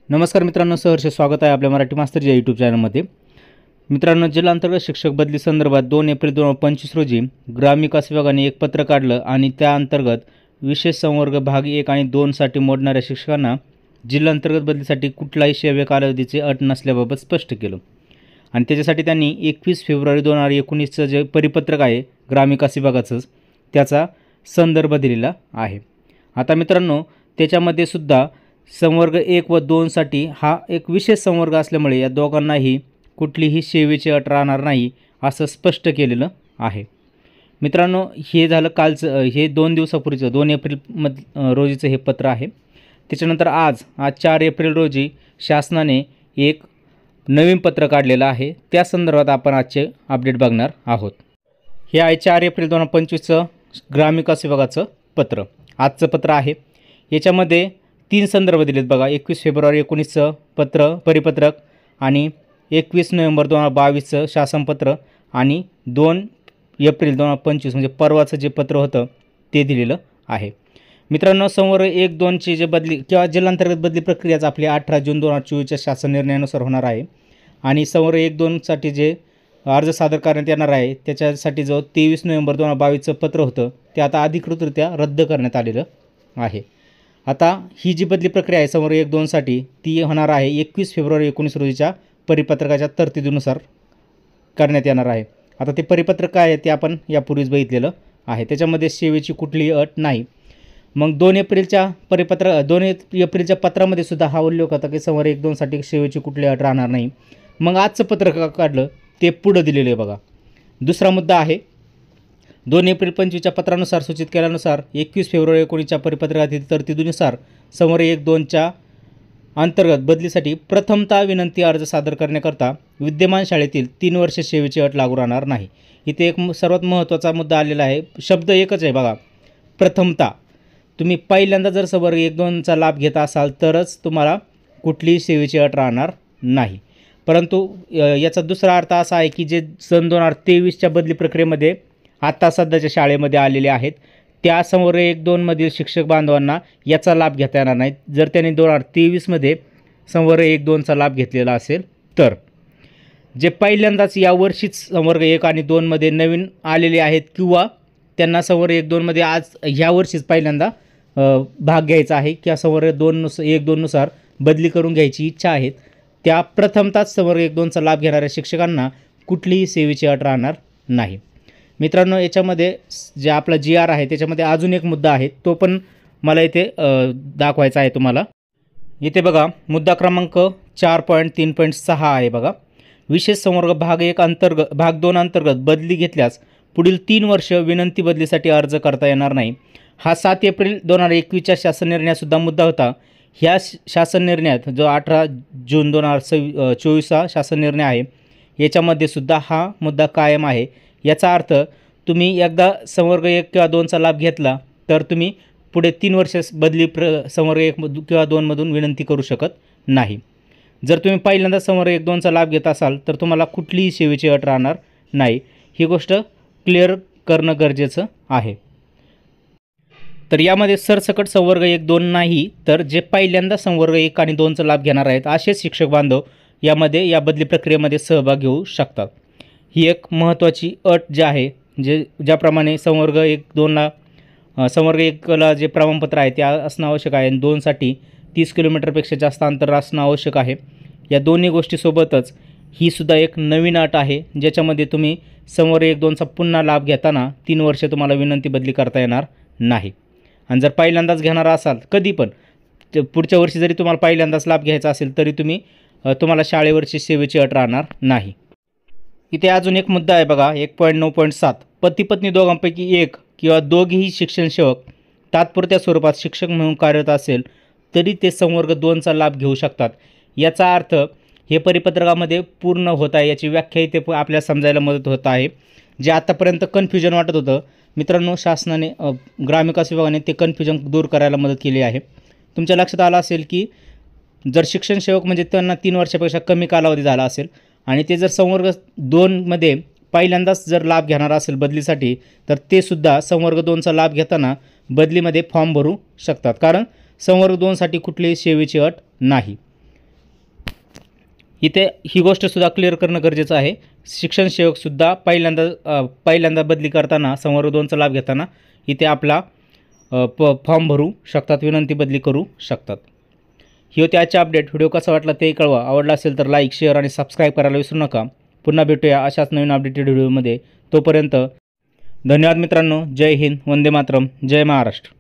नमस्कार मित्रांनो, सहर्ष स्वागत आहे आपल्या मराठी मास्तरच्या यूट्यूब चॅनलमध्ये। मित्रांनो, जिल्हांतर्गत शिक्षक बदली संदर्भात 2 एप्रिल 2025 रोजी ग्रामविकास विभागाने एक पत्र काढलं आणि त्या अंतर्गत विशेष संवर्ग भाग 1 आणि 2 साठी मोडणाऱ्या शिक्षकांना जिल्हांतर्गत बदलीसाठी कुठलाही सेवा कालावधीची अट नसल्याबाबत स्पष्ट केलं। आणि त्याच्यासाठी त्यांनी 21 फेब्रुवारी 2019चं जे परिपत्रक आहे ग्रामविकास विभागाचं त्याचा संदर्भ दिलेला आहे। आता मित्रांनो, त्याच्यामध्ये सुद्धा संवर्ग 1 व 2 साठी हा एक विशेष संवर्ग असल्यामुळे या दोघांनाही कुठलीही सेवेची अट राहणार नाही असं स्पष्ट केलेलं आहे। मित्रांनो, हे झालं कालचं, हे 2 दिवसापूर्वीचं 2 एप्रिल रोजीचं हे पत्र आहे। त्याच्यानंतर आज 4 एप्रिल रोजी शासनाने एक नवीन पत्र काढलेलं आहे, त्या संदर्भात आपण आजचे अपडेट बघणार आहोत। हे आहे 4 एप्रिल 2025चं ग्रामविकास विभागाचं पत्र, आजचं पत्र आहे। याच्यामध्ये 3 संदर्भ दिलेत बघा। 21 फेब्रुवारी 19चं परिपत्रक आणि 21 नोव्हेंबर 2022चं शासनपत्र आणि 2 एप्रिल 2025 म्हणजे परवाचं जे पत्र होतं ते दिलेलं आहे। मित्रांनो, संवर्ग 1-2ची जे बदली किंवा जिल्हांतर्गत बदली प्रक्रियाच आपली 18 जून 2024च्या शासन निर्णयानुसार होणार आहे। आणि संवर्ग 1-2 साठी जे अर्ज सादर करण्यात येणार आहे त्याच्यासाठी जो 23 नोव्हेंबर 2022चं पत्र होतं ते आता अधिकृतरित्या रद्द करण्यात आलेलं आहे। आता ही जी बदली प्रक्रिया आहे संवर्ग 1-2 साठी ती होणार आहे 21 फेब्रुवारी 19 रोजीच्या परिपत्रकाच्या तरतुदीनुसार करण्यात येणार आहे। आता ते परिपत्रक काय आहे ते आपण यापूर्वीच बघितलेलं आहे, त्याच्यामध्ये सेवेची कुठलीही अट नाही। मग 2 एप्रिलच्या पत्रामध्ये सुद्धा हा उल्लेख होता की संवर्ग 1-2 साठी सेवेची कुठली अट राहणार नाही। मग आजचं पत्र काढलं ते पुढं दिलेलं आहे बघा। दुसरा मुद्दा आहे 2 एप्रिल 25च्या पत्रानुसार सूचित केल्यानुसार 21 फेब्रुवारी 19च्या परिपत्रकातील तरतुदीनुसार संवर्ग 1-2च्या अंतर्गत बदलीसाठी प्रथमतः विनंती अर्ज सादर करण्याकरता विद्यमान शाळेतील 3 वर्ष सेवेची अट लागू राहणार नाही। इथे एक सर्वात महत्त्वाचा मुद्दा आलेला आहे, शब्द एकच आहे बघा, प्रथमतः। तुम्ही पहिल्यांदा जर संवर्ग 1-2चा लाभ घेत असाल तरच तुम्हाला कुठलीही सेवेची अट राहणार नाही। परंतु याचा दुसरा अर्थ असा आहे की जे सन 2023च्या बदली प्रक्रियेमध्ये आता सध्याच्या शाळेमध्ये आलेले आहेत त्या संवर्ग 1-2 मधील शिक्षक बांधवांना याचा लाभ घेता येणार नाही जर त्यांनी 2023मध्ये संवर्ग 1-2चा लाभ घेतलेला असेल तर। जे पहिल्यांदाच यावर्षीच संवर्ग 1 आणि 2 मध्ये नवीन आलेले आहेत किंवा त्यांना संवर्ग 1-2 मध्ये आज ह्या वर्षीच पहिल्यांदा भाग घ्यायचा आहे किंवा संवर्ग 1-2 नुसार बदली करून घ्यायची इच्छा आहे, त्या प्रथमतःच संवर्ग 1-2चा लाभ घेणाऱ्या शिक्षकांना कुठलीही सेवेची अट राहणार नाही। मित्रांनो, याच्यामध्ये जे आपला GR आहे त्याच्यामध्ये अजून एक मुद्दा आहे, तो पण मला इथे दाखवायचा आहे तुम्हाला। इथे बघा, मुद्दा क्रमांक 4.3.6 आहे बघा। विशेष संवर्ग भाग 2 अंतर्गत बदली घेतल्यास पुढील 3 वर्ष विनंती बदलीसाठी अर्ज करता येणार नाही। हा 7 एप्रिल 2021च्या शासन निर्णयातसुद्धा मुद्दा होता। ह्या शासन निर्णयात जो 18 जून 2024चा शासन निर्णय आहे याच्यामध्ये सुद्धा हा मुद्दा कायम आहे। याचा अर्थ तुम्ही एकदा संवर्ग 1 किंवा 2चा लाभ घेतला तर तुम्ही पुढे 3 वर्ष बदली संवर्ग 1 किंवा 2 मधून विनंती करू शकत नाही। जर तुम्ही पहिल्यांदा संवर्ग 1-2चा लाभ घेत असाल तर तुम्हाला कुठलीही सेवेची अट राहणार नाही। ही गोष्ट क्लिअर करणं गरजेचं आहे। तर यामध्ये सरसकट संवर्ग 1-2 नाही तर जे पहिल्यांदा संवर्ग 1 आणि 2चा लाभ घेणार आहेत असेच शिक्षक बांधव यामध्ये या बदली प्रक्रियेमध्ये सहभाग घेऊ शकतात। ही एक महत्त्वाची अट जी आहे, ज्याप्रमाणे संवर्ग 1-2ला जे प्रमाणपत्र आहे ते असणं आवश्यक आहे आणि 2 साठी 30 किलोमीटरपेक्षा जास्त अंतर असणं आवश्यक आहे। या दोन्ही गोष्टीसोबतच ही सुद्धा एक नवीन अट आहे ज्याच्यामध्ये तुम्ही संवर्ग 1-2चा पुन्हा लाभ घेताना 3 वर्ष तुम्हाला विनंती बदली करता येणार नाही। आणि जर पहिल्यांदाच घेणार असाल कधी पण पुढच्या वर्षी जरी तुम्हाला पहिल्यांदाच लाभ घ्यायचा असेल तरी तुम्हाला शाळेवरची सेवेची अट राहणार नाही। इथे अजून एक मुद्दा आहे बघा, 1.9.7 पती पत्नी दोघांपैकी एक किंवा दोघेही शिक्षण सेवक तात्पुरत्या स्वरूपात शिक्षक म्हणून कार्यरत असेल तरी ते संवर्ग 2चा लाभ घेऊ शकतात। याचा अर्थ हे परिपत्रकामध्ये पूर्ण होत आहे, याची व्याख्या इथे आपल्याला समजायला मदत होत आहे। जे आतापर्यंत कन्फ्युजन वाटत होतं मित्रांनो, शासनाने ग्रामविकास विभागाने ते कन्फ्युजन दूर करायला मदत केली आहे। तुमच्या लक्षात आलं असेल की जर शिक्षण सेवक म्हणजे त्यांना 3 वर्षापेक्षा कमी कालावधी झाला असेल आणि ते जर संवर्ग 2 मध्ये पहिल्यांदाच जर लाभ घेणार असेल बदलीसाठी तर ते सुद्धा संवर्ग 2चा लाभ घेताना बदलीमध्ये फॉर्म भरू शकतात, कारण संवर्ग 2 साठी कुठलीही सेवेची अट नाही। इथे ही गोष्टसुद्धा क्लिअर करणं गरजेचं आहे. शिक्षण सेवकसुद्धा पहिल्यांदा बदली करताना समर 2चा लाभ घेताना इथे आपला फॉर्म भरू शकतात, विनंती बदली करू शकतात. ही होती आजची अपडेट. व्हिडिओ कसा वाटला ते कळवा. आवडला असेल तर लाईक, शेअर आणि सबस्क्राईब करायला विसरू नका. पुन्हा भेटूया अशाच नवीन अपडेटेड व्हिडिओमध्ये. तोपर्यंत धन्यवाद मित्रांनो. जय हिंद, वंदे मातरम, जय महाराष्ट्र.